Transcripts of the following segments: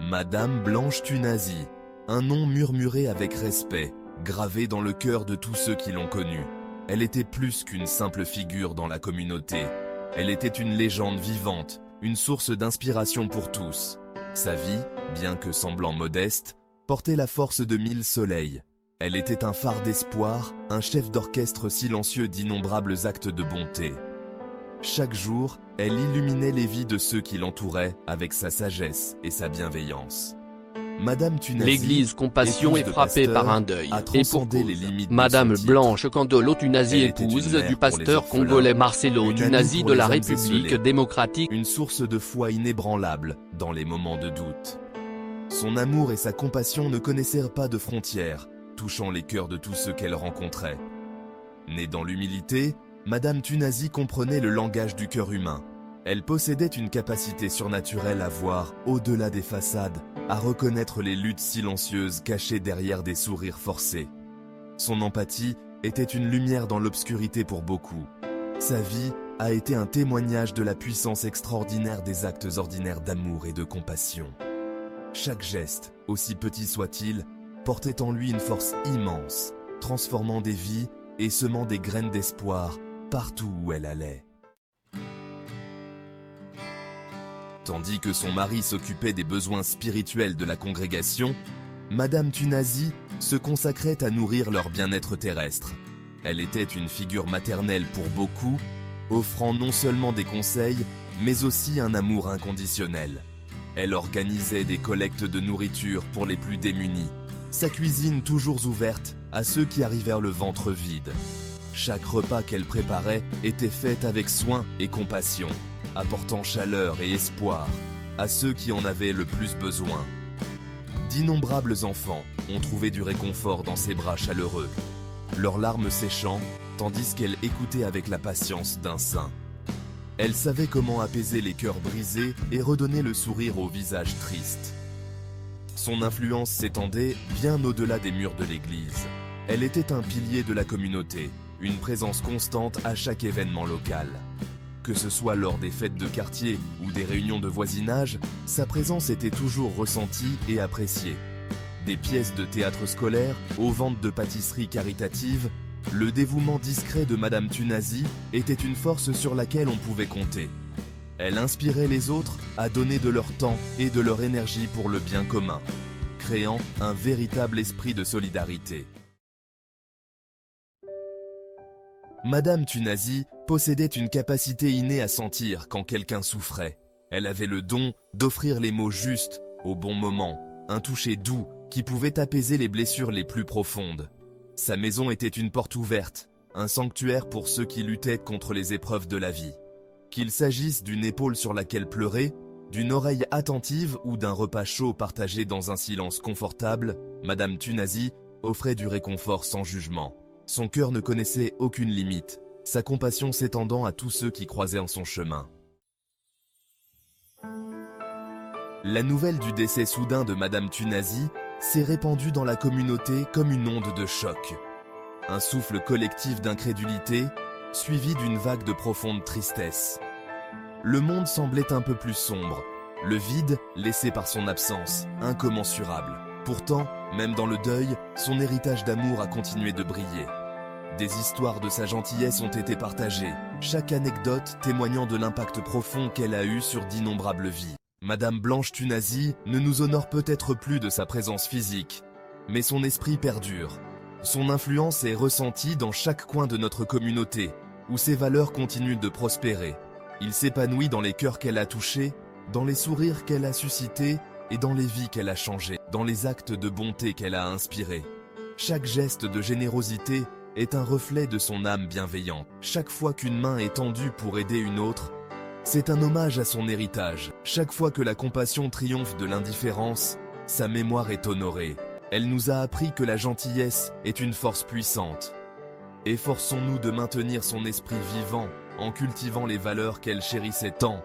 Madame Blanche Thunazy, un nom murmuré avec respect, gravé dans le cœur de tous ceux qui l'ont connue. Elle était plus qu'une simple figure dans la communauté. Elle était une légende vivante, une source d'inspiration pour tous. Sa vie, bien que semblant modeste, portait la force de 1000 soleils. Elle était un phare d'espoir, un chef d'orchestre silencieux d'innombrables actes de bonté. Chaque jour, elle illuminait les vies de ceux qui l'entouraient avec sa sagesse et sa bienveillance. Madame Thunazy, L'église Compassion est frappée par un deuil, et pour cause. les limites de Madame son titre. Blanche Candolo Thunazy, Elle était une épouse mère du pour pasteur les orphelins, congolais Marcelo une amie Thunazy pour de les la hommes République esselés, démocratique. une source de foi inébranlable dans les moments de doute. Son amour et sa compassion ne connaissèrent pas de frontières, touchant les cœurs de tous ceux qu'elle rencontrait. Née dans l'humilité, Madame Thunazy comprenait le langage du cœur humain. Elle possédait une capacité surnaturelle à voir au-delà des façades, à reconnaître les luttes silencieuses cachées derrière des sourires forcés. Son empathie était une lumière dans l'obscurité pour beaucoup. Sa vie a été un témoignage de la puissance extraordinaire des actes ordinaires d'amour et de compassion. Chaque geste, aussi petit soit-il, portait en lui une force immense, transformant des vies et semant des graines d'espoir partout où elle allait. Tandis que son mari s'occupait des besoins spirituels de la congrégation, Madame Thunazy se consacrait à nourrir leur bien-être terrestre. Elle était une figure maternelle pour beaucoup, offrant non seulement des conseils, mais aussi un amour inconditionnel. Elle organisait des collectes de nourriture pour les plus démunis, sa cuisine toujours ouverte à ceux qui arrivèrent le ventre vide. Chaque repas qu'elle préparait était fait avec soin et compassion, apportant chaleur et espoir à ceux qui en avaient le plus besoin. D'innombrables enfants ont trouvé du réconfort dans ses bras chaleureux, leurs larmes séchant, tandis qu'elle écoutait avec la patience d'un saint. Elle savait comment apaiser les cœurs brisés et redonner le sourire aux visages tristes. Son influence s'étendait bien au-delà des murs de l'église. Elle était un pilier de la communauté, une présence constante à chaque événement local. Que ce soit lors des fêtes de quartier ou des réunions de voisinage, sa présence était toujours ressentie et appréciée. Des pièces de théâtre scolaire aux ventes de pâtisseries caritatives, le dévouement discret de Madame Thunazy était une force sur laquelle on pouvait compter. Elle inspirait les autres à donner de leur temps et de leur énergie pour le bien commun, créant un véritable esprit de solidarité. Madame Thunazy possédait une capacité innée à sentir quand quelqu'un souffrait. Elle avait le don d'offrir les mots justes au bon moment, un toucher doux qui pouvait apaiser les blessures les plus profondes. Sa maison était une porte ouverte, un sanctuaire pour ceux qui luttaient contre les épreuves de la vie. Qu'il s'agisse d'une épaule sur laquelle pleurer, d'une oreille attentive ou d'un repas chaud partagé dans un silence confortable, Madame Thunazy offrait du réconfort sans jugement. Son cœur ne connaissait aucune limite, sa compassion s'étendant à tous ceux qui croisaient en son chemin. La nouvelle du décès soudain de Madame Thunazy s'est répandue dans la communauté comme une onde de choc. Un souffle collectif d'incrédulité, suivi d'une vague de profonde tristesse. Le monde semblait un peu plus sombre, le vide laissé par son absence, incommensurable. Pourtant, même dans le deuil, son héritage d'amour a continué de briller. Des histoires de sa gentillesse ont été partagées, chaque anecdote témoignant de l'impact profond qu'elle a eu sur d'innombrables vies. Madame Blanche Thunazy ne nous honore peut-être plus de sa présence physique, mais son esprit perdure. Son influence est ressentie dans chaque coin de notre communauté, où ses valeurs continuent de prospérer. Il s'épanouit dans les cœurs qu'elle a touchés, dans les sourires qu'elle a suscités et dans les vies qu'elle a changées, dans les actes de bonté qu'elle a inspirés. Chaque geste de générosité est un reflet de son âme bienveillante. Chaque fois qu'une main est tendue pour aider une autre, c'est un hommage à son héritage. Chaque fois que la compassion triomphe de l'indifférence, sa mémoire est honorée. Elle nous a appris que la gentillesse est une force puissante. Efforçons-nous de maintenir son esprit vivant en cultivant les valeurs qu'elle chérissait tant,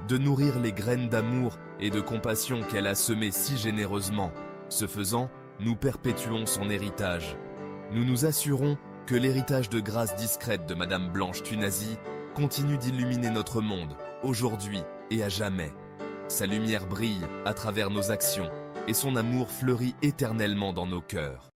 de nourrir les graines d'amour et de compassion qu'elle a semées si généreusement. Ce faisant, nous perpétuons son héritage. Nous nous assurons que l'héritage de grâce discrète de Madame Blanche Thunazy continue d'illuminer notre monde, aujourd'hui et à jamais. Sa lumière brille à travers nos actions, et son amour fleurit éternellement dans nos cœurs.